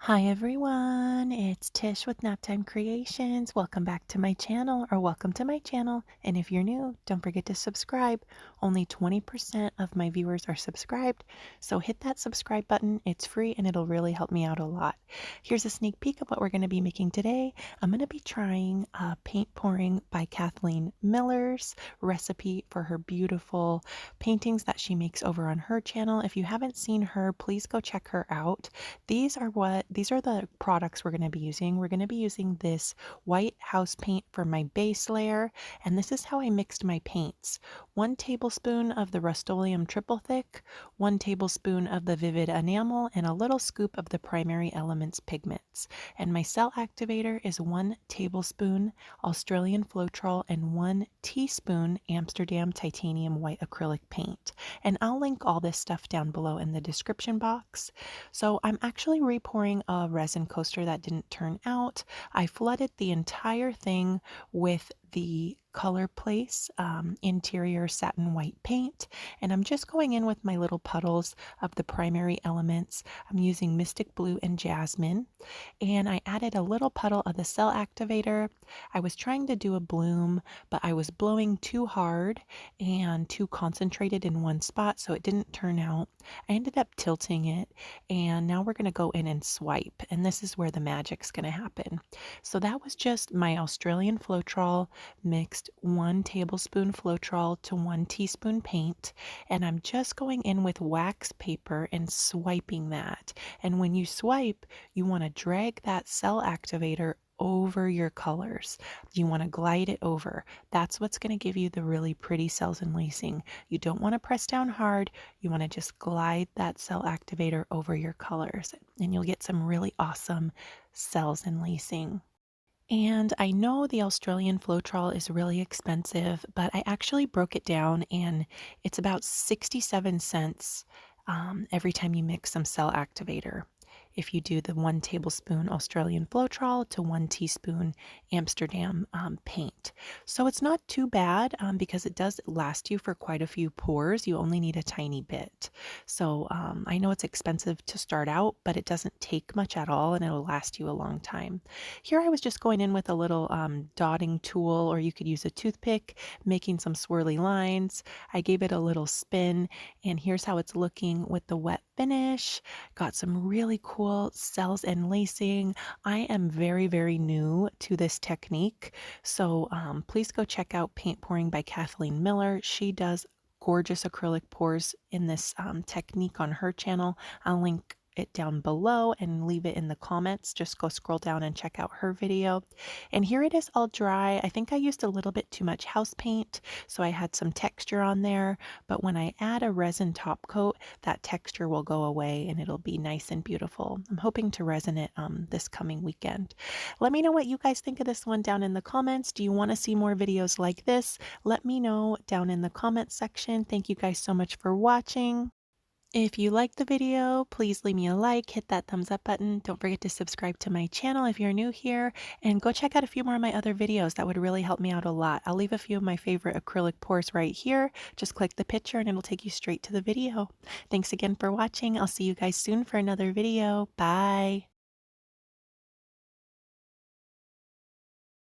Hi everyone, it's Tish with Naptime Creations. Welcome back to my channel, or welcome to my channel. And if you're new, don't forget to subscribe. Only 20% of my viewers are subscribed, so hit that subscribe button. It's free and it'll really help me out a lot. Here's a sneak peek of what we're going to be making today. I'm going to be trying paint pouring by Kathleen Miller's recipe for her beautiful paintings that she makes over on her channel. If you haven't seen her, please go check her out. These are the products we're going to be using. We're going to be using this white house paint for my base layer, and this is how I mixed my paints. 1 tablespoon of the Rustoleum triple thick, 1 tablespoon of the vivid enamel, and a little scoop of the primary elements pigments. And my cell activator is 1 tablespoon Australian Floetrol and 1 teaspoon Amsterdam titanium white acrylic paint. And I'll link all this stuff down below in the description box. So I'm actually repouring a resin coaster that didn't turn out. I flooded the entire thing with the Color Place interior satin white paint, and I'm just going in with my little puddles of the primary elements. I'm using Mystic Blue and Jasmine, and I added a little puddle of the cell activator. I was trying to do a bloom, but I was blowing too hard and too concentrated in one spot, so it didn't turn out. I ended up tilting it, and now we're going to go in and swipe, and this is where the magic's going to happen. So that was just my Australian Floetrol mixed 1 tablespoon Floetrol to 1 teaspoon paint, and I'm just going in with wax paper and swiping that. And when you swipe, you want to drag that cell activator over your colors. You want to glide it over. That's what's going to give you the really pretty cells and lacing. You don't want to press down hard. You want to just glide that cell activator over your colors, and you'll get some really awesome cells and lacing. And I know the Australian Floetrol is really expensive, but I actually broke it down and it's about 67 cents every time you mix some cell activator. If you do the 1 tablespoon Australian Floetrol to 1 teaspoon Amsterdam paint. So it's not too bad because it does last you for quite a few pours. You only need a tiny bit. So I know it's expensive to start out, but it doesn't take much at all and it'll last you a long time. Here I was just going in with a little dotting tool, or you could use a toothpick, making some swirly lines. I gave it a little spin, and here's how it's looking with the wet finish. Got some really cool cells and lacing. I am very, very new to this technique, so please go check out Paint Pouring by Kathleen Miller. She does gorgeous acrylic pours in this technique on her channel. I'll link it down below and leave it in the comments. Just go scroll down and check out her video. And here it is all dry. I think I used a little bit too much house paint, so I had some texture on there, but when I add a resin top coat, that texture will go away and it'll be nice and beautiful. I'm hoping to resin it this coming weekend. Let me know what you guys think of this one down in the comments. Do you want to see more videos like this? Let me know down in the comments section. Thank you guys so much for watching. If you liked the video, please leave me a like, hit that thumbs up button. Don't forget to subscribe to my channel if you're new here, and go check out a few more of my other videos. That would really help me out a lot. I'll leave a few of my favorite acrylic pours right here. Just click the picture and it'll take you straight to the video. Thanks again for watching. I'll see you guys soon for another video. Bye.